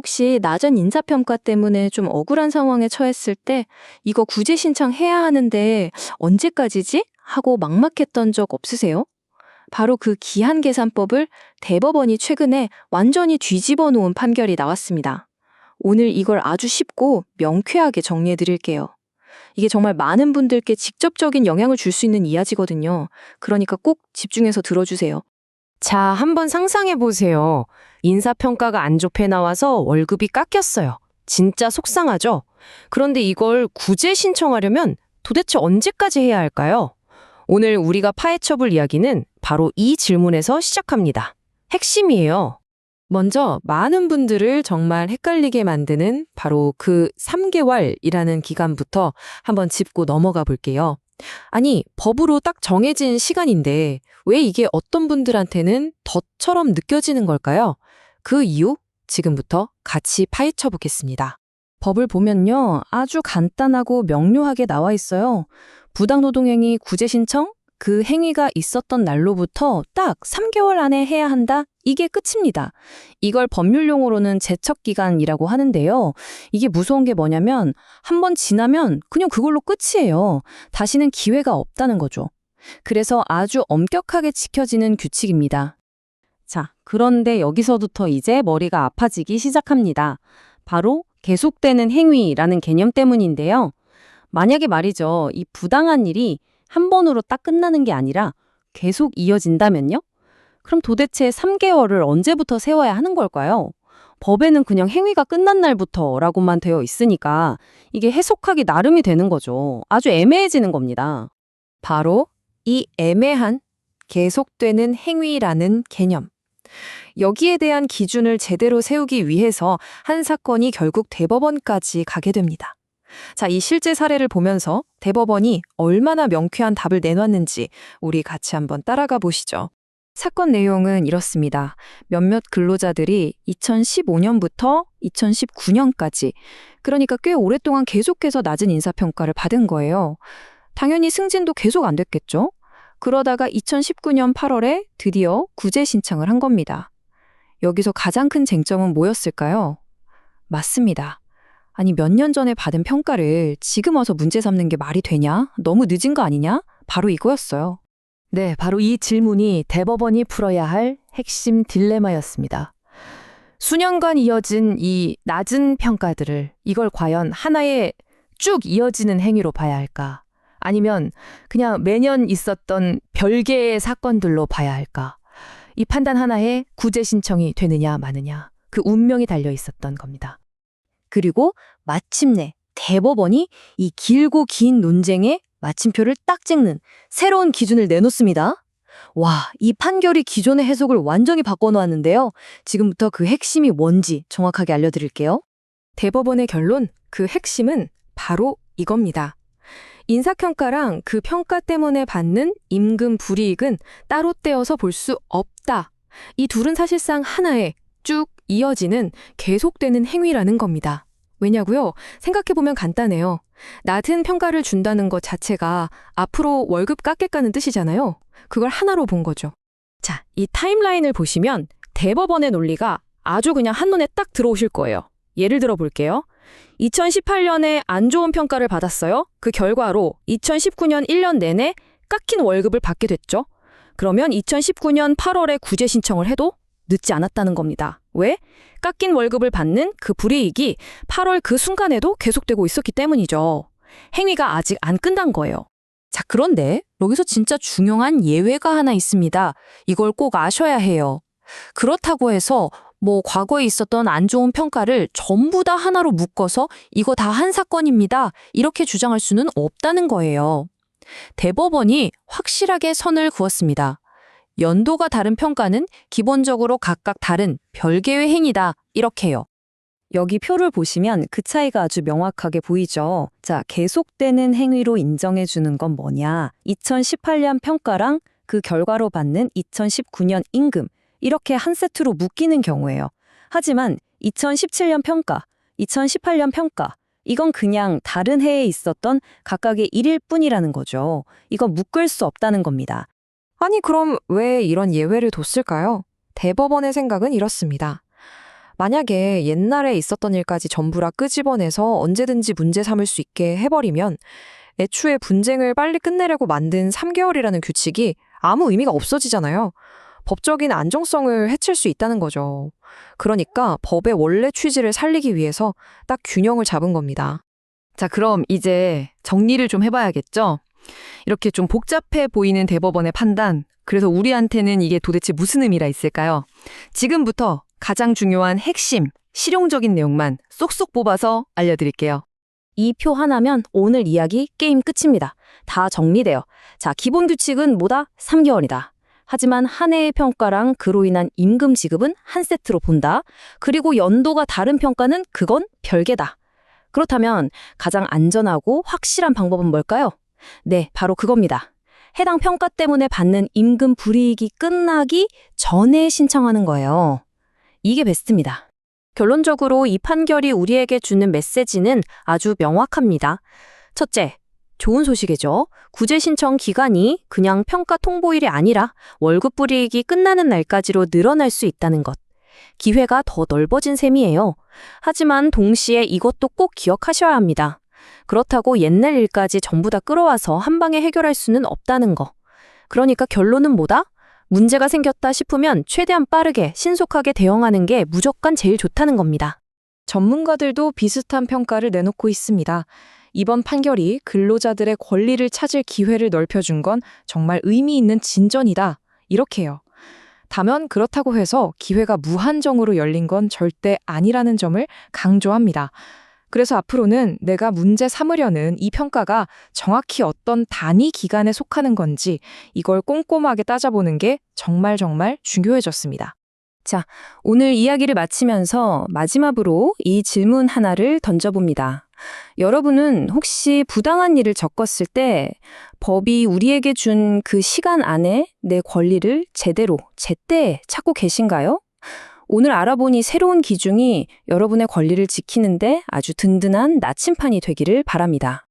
혹시 낮은 인사평가 때문에 좀 억울한 상황에 처했을 때 이거 구제 신청해야 하는데 언제까지지? 하고 막막했던 적 없으세요? 바로 그 기한 계산법을 대법원이 최근에 완전히 뒤집어 놓은 판결이 나왔습니다. 오늘 이걸 아주 쉽고 명쾌하게 정리해 드릴게요. 이게 정말 많은 분들께 직접적인 영향을 줄 수 있는 이야기거든요. 그러니까 꼭 집중해서 들어주세요. 자, 한번 상상해 보세요. 인사평가가 안 좋게 나와서 월급이 깎였어요. 진짜 속상하죠? 그런데 이걸 구제 신청하려면 도대체 언제까지 해야 할까요? 오늘 우리가 파헤쳐볼 이야기는 바로 이 질문에서 시작합니다. 핵심이에요. 먼저 많은 분들을 정말 헷갈리게 만드는 바로 그 3개월이라는 기간부터 한번 짚고 넘어가 볼게요. 아니, 법으로 딱 정해진 시간인데 왜 이게 어떤 분들한테는 덫처럼 느껴지는 걸까요? 그 이유 지금부터 같이 파헤쳐 보겠습니다. 법을 보면요, 아주 간단하고 명료하게 나와 있어요. 부당노동행위 구제 신청? 그 행위가 있었던 날로부터 딱 3개월 안에 해야 한다? 이게 끝입니다. 이걸 법률 용어로는 제척기간이라고 하는데요. 이게 무서운 게 뭐냐면 한 번 지나면 그냥 그걸로 끝이에요. 다시는 기회가 없다는 거죠. 그래서 아주 엄격하게 지켜지는 규칙입니다. 자, 그런데 여기서부터 이제 머리가 아파지기 시작합니다. 바로 계속되는 행위라는 개념 때문인데요. 만약에 말이죠, 이 부당한 일이 한 번으로 딱 끝나는 게 아니라 계속 이어진다면요? 그럼 도대체 3개월을 언제부터 세워야 하는 걸까요? 법에는 그냥 행위가 끝난 날부터라고만 되어 있으니까 이게 해석하기 나름이 되는 거죠. 아주 애매해지는 겁니다. 바로 이 애매한 계속되는 행위라는 개념. 여기에 대한 기준을 제대로 세우기 위해서 한 사건이 결국 대법원까지 가게 됩니다. 자, 이 실제 사례를 보면서 대법원이 얼마나 명쾌한 답을 내놨는지 우리 같이 한번 따라가 보시죠. 사건 내용은 이렇습니다. 몇몇 근로자들이 2015년부터 2019년까지, 그러니까 꽤 오랫동안 계속해서 낮은 인사평가를 받은 거예요. 당연히 승진도 계속 안 됐겠죠? 그러다가 2019년 8월에 드디어 구제 신청을 한 겁니다. 여기서 가장 큰 쟁점은 뭐였을까요? 맞습니다. 아니, 몇 년 전에 받은 평가를 지금 와서 문제 삼는 게 말이 되냐? 너무 늦은 거 아니냐? 바로 이거였어요. 네, 바로 이 질문이 대법원이 풀어야 할 핵심 딜레마였습니다. 수년간 이어진 이 낮은 평가들을 이걸 과연 하나의 쭉 이어지는 행위로 봐야 할까? 아니면 그냥 매년 있었던 별개의 사건들로 봐야 할까? 이 판단 하나에 구제 신청이 되느냐 마느냐, 그 운명이 달려 있었던 겁니다. 그리고 마침내 대법원이 이 길고 긴 논쟁에 마침표를 딱 찍는 새로운 기준을 내놓습니다. 와, 이 판결이 기존의 해석을 완전히 바꿔놓았는데요. 지금부터 그 핵심이 뭔지 정확하게 알려드릴게요. 대법원의 결론, 그 핵심은 바로 이겁니다. 인사평가랑 그 평가 때문에 받는 임금 불이익은 따로 떼어서 볼 수 없다. 이 둘은 사실상 하나의 쭉 이어지는 계속되는 행위라는 겁니다. 왜냐고요? 생각해보면 간단해요. 낮은 평가를 준다는 것 자체가 앞으로 월급 깎겠다는 뜻이잖아요. 그걸 하나로 본 거죠. 자, 이 타임라인을 보시면 대법원의 논리가 아주 그냥 한눈에 딱 들어오실 거예요. 예를 들어 볼게요. 2018년에 안 좋은 평가를 받았어요. 그 결과로 2019년 1년 내내 깎인 월급을 받게 됐죠. 그러면 2019년 8월에 구제 신청을 해도 늦지 않았다는 겁니다. 왜? 깎인 월급을 받는 그 불이익이 8월 그 순간에도 계속되고 있었기 때문이죠. 행위가 아직 안 끝난 거예요. 자, 그런데 여기서 진짜 중요한 예외가 하나 있습니다. 이걸 꼭 아셔야 해요. 그렇다고 해서 과거에 있었던 안 좋은 평가를 전부 다 하나로 묶어서 이거 다 한 사건입니다. 이렇게 주장할 수는 없다는 거예요. 대법원이 확실하게 선을 그었습니다. 연도가 다른 평가는 기본적으로 각각 다른 별개의 행위다. 이렇게요. 여기 표를 보시면 그 차이가 아주 명확하게 보이죠. 자, 계속되는 행위로 인정해주는 건 뭐냐. 2018년 평가랑 그 결과로 받는 2019년 임금. 이렇게 한 세트로 묶이는 경우예요. 하지만 2017년 평가, 2018년 평가, 이건 그냥 다른 해에 있었던 각각의 일일 뿐이라는 거죠. 이건 묶을 수 없다는 겁니다. 아니, 그럼 왜 이런 예외를 뒀을까요? 대법원의 생각은 이렇습니다. 만약에 옛날에 있었던 일까지 전부라 끄집어내서 언제든지 문제 삼을 수 있게 해버리면 애초에 분쟁을 빨리 끝내려고 만든 3개월이라는 규칙이 아무 의미가 없어지잖아요. 법적인 안정성을 해칠 수 있다는 거죠. 그러니까 법의 원래 취지를 살리기 위해서 딱 균형을 잡은 겁니다. 자, 그럼 이제 정리를 좀 해봐야겠죠? 이렇게 좀 복잡해 보이는 대법원의 판단, 그래서 우리한테는 이게 도대체 무슨 의미가 있을까요? 지금부터 가장 중요한 핵심, 실용적인 내용만 쏙쏙 뽑아서 알려드릴게요. 이 표 하나면 오늘 이야기 게임 끝입니다. 다 정리돼요. 자, 기본 규칙은 뭐다? 3개월이다. 하지만 한 해의 평가랑 그로 인한 임금 지급은 한 세트로 본다. 그리고 연도가 다른 평가는 그건 별개다. 그렇다면 가장 안전하고 확실한 방법은 뭘까요? 네, 바로 그겁니다. 해당 평가 때문에 받는 임금 불이익이 끝나기 전에 신청하는 거예요. 이게 베스트입니다. 결론적으로 이 판결이 우리에게 주는 메시지는 아주 명확합니다. 첫째, 좋은 소식이죠. 구제 신청 기간이 그냥 평가 통보일이 아니라 월급 불이익이 끝나는 날까지로 늘어날 수 있다는 것. 기회가 더 넓어진 셈이에요. 하지만 동시에 이것도 꼭 기억하셔야 합니다. 그렇다고 옛날 일까지 전부 다 끌어와서 한 방에 해결할 수는 없다는 거. 그러니까 결론은 뭐다? 문제가 생겼다 싶으면 최대한 빠르게 신속하게 대응하는 게 무조건 제일 좋다는 겁니다. 전문가들도 비슷한 평가를 내놓고 있습니다. 이번 판결이 근로자들의 권리를 찾을 기회를 넓혀준 건 정말 의미 있는 진전이다. 이렇게요. 다만 그렇다고 해서 기회가 무한정으로 열린 건 절대 아니라는 점을 강조합니다. 그래서 앞으로는 내가 문제 삼으려는 이 평가가 정확히 어떤 단위 기간에 속하는 건지 이걸 꼼꼼하게 따져보는 게 정말 중요해졌습니다. 오늘 이야기를 마치면서 마지막으로 이 질문 하나를 던져봅니다. 여러분은 혹시 부당한 일을 겪었을 때 법이 우리에게 준 그 시간 안에 내 권리를 제대로, 제때 찾고 계신가요? 오늘 알아보니 새로운 기준이 여러분의 권리를 지키는데 아주 든든한 나침판이 되기를 바랍니다.